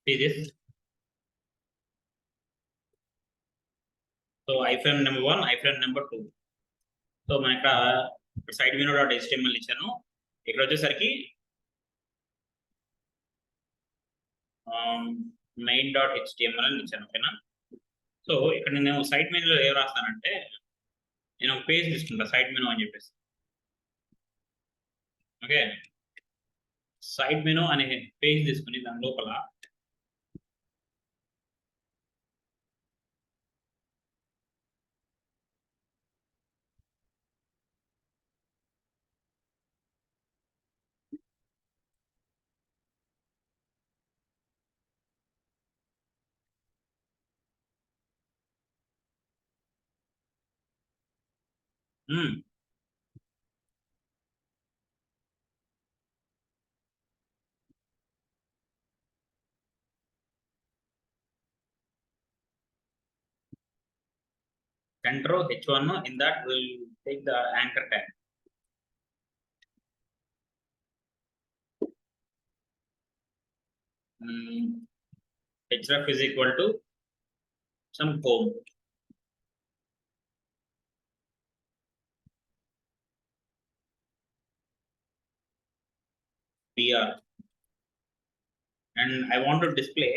See this. So iframe number 1, iframe number 2. So మన ఇక్కడ side వినో dot HTML ఇచ్చాను. ఇక్కడ వచ్చేసరికి మెయిన్ డాట్ HTML అని ఇచ్చాను. ఓకేనా? సో ఇక్కడ నేను సైట్ మెనూలో ఏం రాస్తానంటే నేను ఒక పేజ్ తీసుకుంటా సైట్ మెనూ అని చెప్పేసి. ఓకే, సైట్ మెనూ అనే పేజ్ తీసుకుని దాని లోపల center H1 in that will take the anchor tag. Href is equal to some home. PR, and I want to display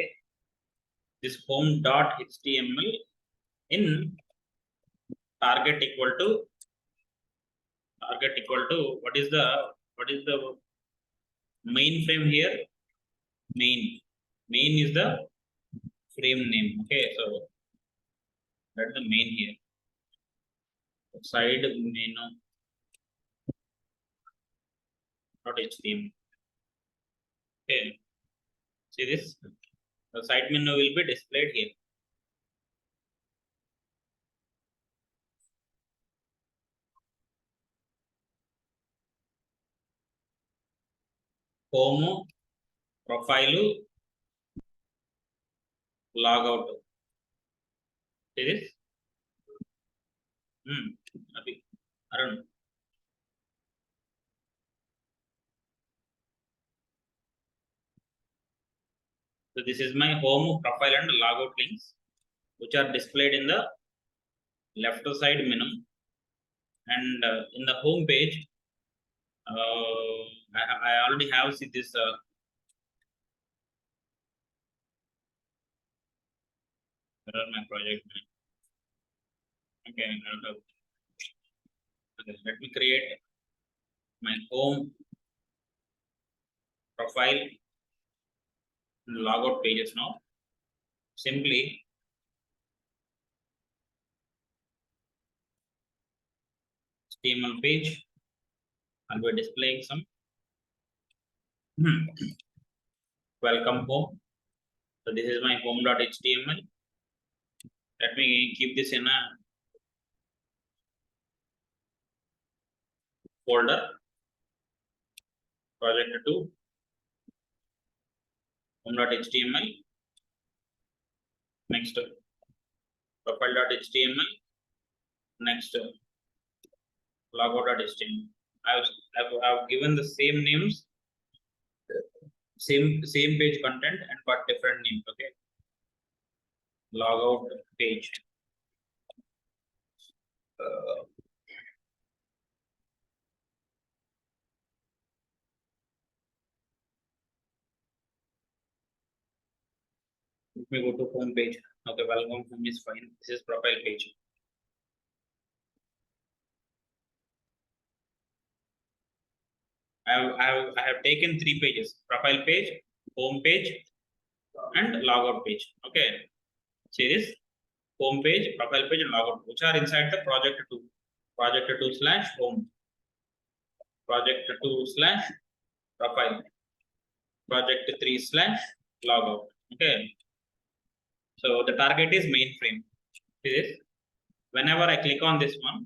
this home dot HTML in target equal to what is the main frame here. Main is the frame name. Okay, so that's the main here. Side menu dot HTML. Okay, see this, the side menu will be displayed here. Home, profile, logout. See this? Arun. So this is my home, profile and logout links, which are displayed in the left side menu. And in the home page, I already have see this where are my project. Okay, let me create my home, profile, logout pages now. Simply HTML page, I'll be displaying some welcome home. So this is my home.html. Let me keep this in a folder, project 2, home.html, next profile.html, next logout.html. I've given the same names, same page content, and but different names. Okay, logout page. Let me go to home page. Okay, welcome home is fine. This is profile page. I have taken 3 pages: profile page, home page, and logout page. Okay, see this: home page, profile page, and logout, which are inside the project 2. Project 2/home, project 2/profile, project 3/logout. Okay, so the target is mainframe. See this: whenever I click on this one,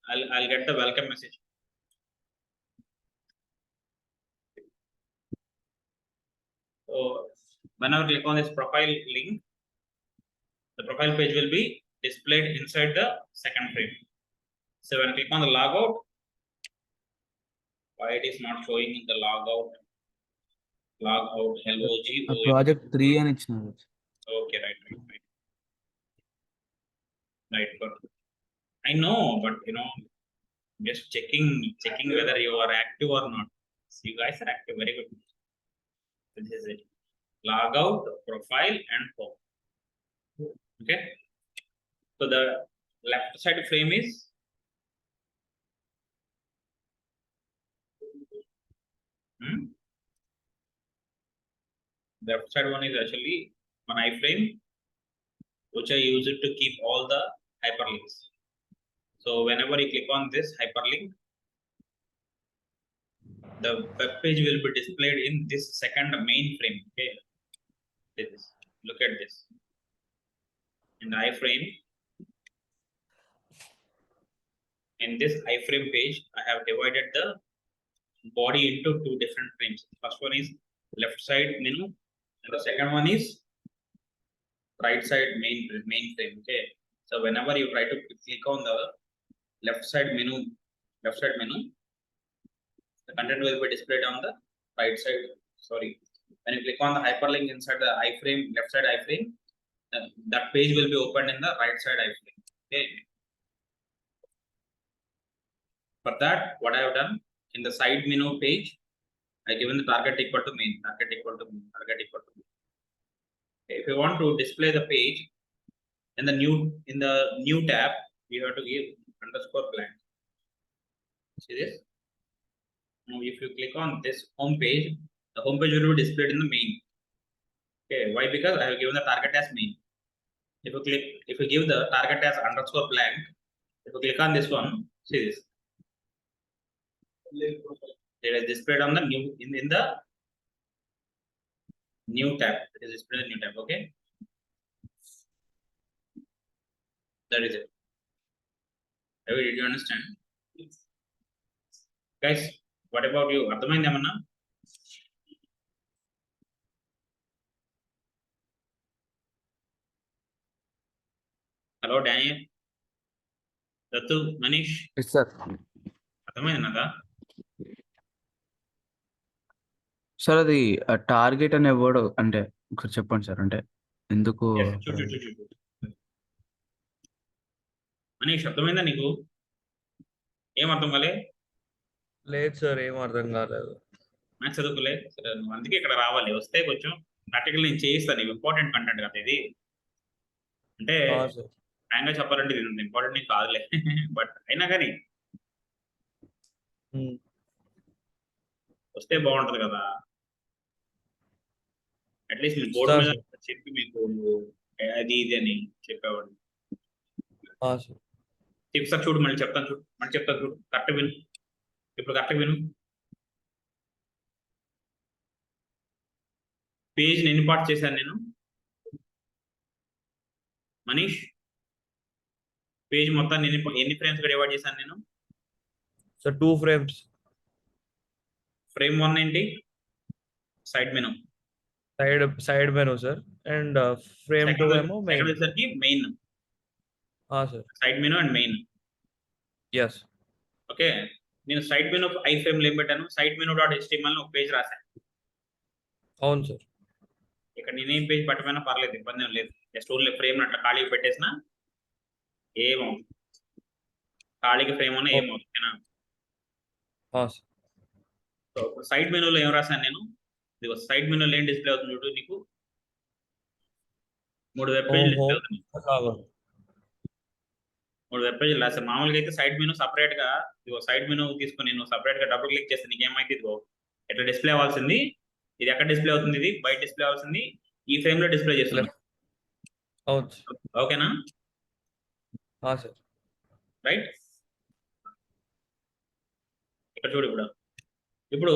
I'll get the welcome message. So whenever I click on this profile link, the profile page will be displayed inside the second frame. So when I click on the logout, why it is not showing in the logout? log out log project 3 అని ఇచ్చినారు. okay, right. I know, but just checking whether you are active or not. So you guys are active, very good. This is it. Log out, profile, and home. Okay. So the left side frame is the left side one is actually one iframe, which I use it to keep all the hyperlinks. So whenever you click on this hyperlink, the web page will be displayed in this second main frame. Okay, look at this. In the iframe, in this iframe page, I have divided the body into two different frames. First one is left side menu, and the second one is right side main frame. Okay, so whenever you try to click on the left side menu, the content will be displayed on the right side. Sorry, when you click on the hyperlink inside the iframe, left side iframe, that page will be opened in the right side iframe. Okay, for that, what I have done, in the side menu page, I given the target equal to main. Okay, if you want to display the page in the new tab, you have to give underscore blank. See this? Now if you click on this home page, the home page will be displayed in the main. Okay, why? Because I have given the target as main. If you give the target as underscore blank, if you click on this one, see this, it is displayed on the new in the new tab. It is displayed in the new tab. Okay, that is it. Did you understand, guys? What about you? అర్థమైంది ఏమన్నా? Hello Daniel, Dattu, Manish, sir అర్థమైందా? Sir అది target అనే word అంటే ఒకసారి చెప్పండి sir, అంటే ఎందుకు? మనీష్, అర్థమైందా నీకు? ఏం అర్థం కాలే? లేదు సార్, ఏం అర్థం కాలేదు. నాకు చదువుకోలే. సరే, నువ్వు అందుకే ఇక్కడ రావాలి. వస్తే కొంచెం ప్రాక్టికల్ నేను చేయిస్తాను. ఇంపార్టెంట్ కంటెంట్ కదా ఇది. అంటే ఫ్రాంక్గా చెప్పాలంటే ఇది ఇంపార్టెంట్ ఏం కాదులే. బట్ అయినా కానీ వస్తే బాగుంటది కదా. అట్లీస్ట్ మీ బోర్డు మీద చెప్పి మీకు అది ఇది అని చెప్పేవాడు. చెప్పు సార్, చూడు మళ్ళీ చెప్తాను చూడు కరెక్ట్ విను. ఇప్పుడు కరెక్ట్ విను. పేజ్ని ఎన్ని పార్ట్స్ చేశాను నేను? మనీష్, పేజ్ మొత్తాన్ని ఎన్ని ఫ్రేమ్స్ డివైడ్ చేశాను నేను? Sir 2 frames. ఫ్రేమ్ 1 ఏంటి? Side menu sir. And frame 2 ఏమో మెయిన్. వచ్చేసరికి main. Sir, side menu and main. yes. Okay, నేను సైడ్ మెను ఐ ఫ్రేమ్ లో ఏం పెట్టాను? సైడ్ మెను డాట్ HTML ఒక పేజ్ రాశాను. అవును సార్. ఇక్కడ నేనేం పేజ్ పట్టమైనా పర్లేదు, ఇబ్బంది ఏం లేదు. జస్ట్ ఓన్లీ ఫ్రేమ్ అట్లా ఖాళీకి పెట్టేసిన ఏమవుతుంది, ఖాళీకి ఫ్రేమ్ అన్నా ఏమవుతుందేనా? సో సైడ్ మెనూలో ఏం రాశాను నేను? ఇదిగో సైడ్ మెనూలో ఏం డిస్ప్లే అవుతుంది చూడు నీకు. 3 వెబ్ పేజీలు డిస్ప్లే అవుతుంది. 3 వెబ్ పేజీలు రాశాను. మామూలుగా అయితే సైడ్ మెనూ సపరేట్ గా, ఇదిగో సైడ్ మెనూ తీసుకుని నేను సపరేట్ గా డబుల్ క్లిక్ చేస్తే నీకేమైతే ఇదిగో ఎట్లా డిస్ప్లే అవ్వాల్సింది, ఇది ఎక్కడ డిస్ప్లే అవుతుంది? ఇది బయట డిస్ప్లే అవ్వాల్సింది ఈ ఫ్రేమ్ లో డిస్ప్లే చేస్తున్నా. ఓకేనా? రైట్. ఇక్కడ చూడు, ఇప్పుడు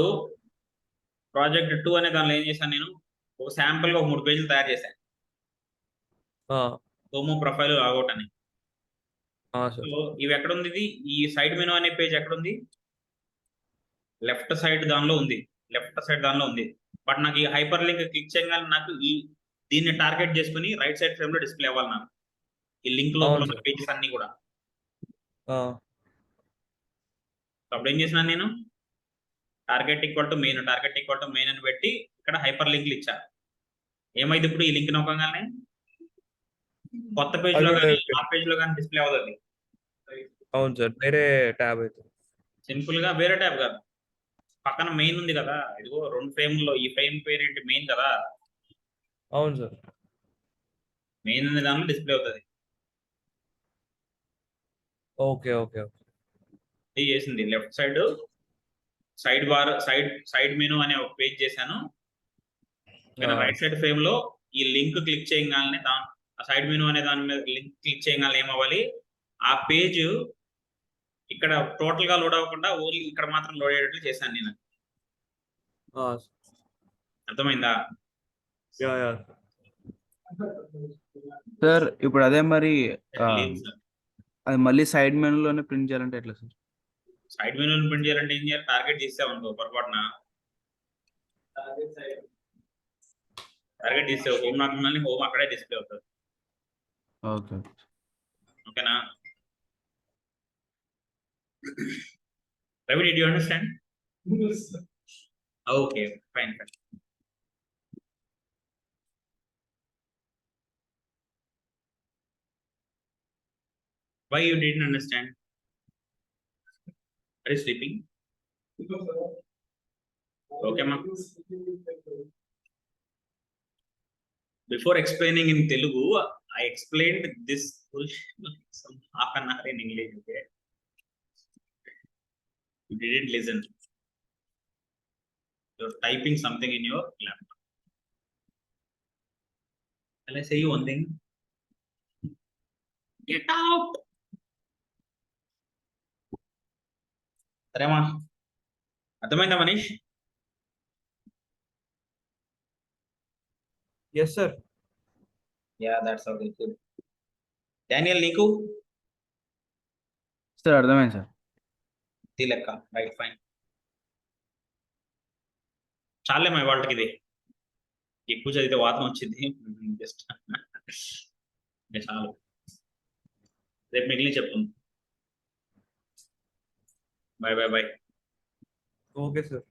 ప్రాజెక్ట్ 2 అనే దానిలో ఏం చేశాను నేను? ఒక శాంపుల్ గా 3 పేజీలు తయారు చేశాను. హోమ్, ప్రొఫైల్, లాగౌట్ అని. సో ఇవి ఎక్కడ ఉంది? ఇది ఈ సైడ్ మెనూ అనే పేజ్ ఎక్కడ ఉంది? లెఫ్ట్ సైడ్ దానిలో ఉంది. బట్ నాకు ఈ హైపర్ లింక్ క్లిక్ చేయగానే నాకు దీన్ని టార్గెట్ చేసుకుని రైట్ సైడ్ ఫ్రేమ్ లో డిస్ప్లే అవ్వాలి నాకు ఈ లింక్ లో ఉన్న పేజెస్ అన్ని కూడా. అప్పుడు ఏం చేసినాను నేను? టార్గెట్ ఈక్వల్ టు మెయిన్ అని పెట్టి ఇక్కడ హైపర్ లింక్లు ఇచ్చా. ఏమైంది ఇప్పుడు ఈ లింక్ నొక్కగానే కొత్త పేజ్ లో అదే కానీ okay. ఆ పేజ్ లో కానీ డిస్ప్లే అవుతుంది. అవును సార్, వేరే ట్యాబ్ అయితే. సింపుల్ గా వేరే ట్యాబ్ కాదు, పక్కన మెయిన్ ఉంది కదా, ఇదిగో 2 ఫ్రేమ్లో ఈ ఫ్రేమ్ పేరేంటి మెయిన్ కదా, అవును సార్. మెయిన్ అనే దానిలో డిస్ప్లే అవుతుంది. Okay okay okay. ఇది చేసింది left side bar side menu అనే ఒక పేజ్ చేశాను. ఇక్కడ రైట్ సైడ్ ఫ్రేమ్ లో ఈ లింక్ క్లిక్ చేయగానే ఆ సైడ్ మెనూ అనే దాని మీద లింక్ క్లిక్ చేయగానే ఏమవ్వాలి, ఆ పేజ్ ఇక్కడ టోటల్ గా లోడ్ అవ్వకుండా ఓన్లీ ఇక్కడ మాత్రం లోడ్ అయ్యేటట్లు చేశాను నేను. అర్థమైందా? యా. సార్ ఇప్పుడు అదే మరి లేదు సార్, అది మళ్ళీ సైడ్ మెనూలోనే ప్రింట్ చేయాలంటే ఎట్లా సార్? సైడ్ మెనూ ప్రింట్ చేయాలంటే ఏం చేయాలి, టార్గెట్ చేసావనుకో పొరపాటున, టార్గెట్ చేసావు హోమ్ నాకున్నాను, హోమ్ అక్కడే డిస్ప్లే అవుతుంది. ఓకే. ఓకేనా? Ravi, did you understand? Yes, sir. Okay, fine. Why you didn't understand? Are you sleeping? Okay, ma. Before explaining in Telugu, I explained this some half an hour in English. Okay, you didn't listen. You're typing something in your laptop. Shall I say you one thing? Get out! సరేమా, అర్థమైందా Manish? Yes sir. Yeah, that's how they do. Daniel, నీకు sir అర్థమైంది sir. లెక్క right, fine. చాలేమా వాళ్ళకి, ఇది ఎక్కువ చదివితే వాతం వచ్చింది. జస్ట్ చాలు, రేపు మిగిలిన చెప్తాను. బాయ్. Okay sir.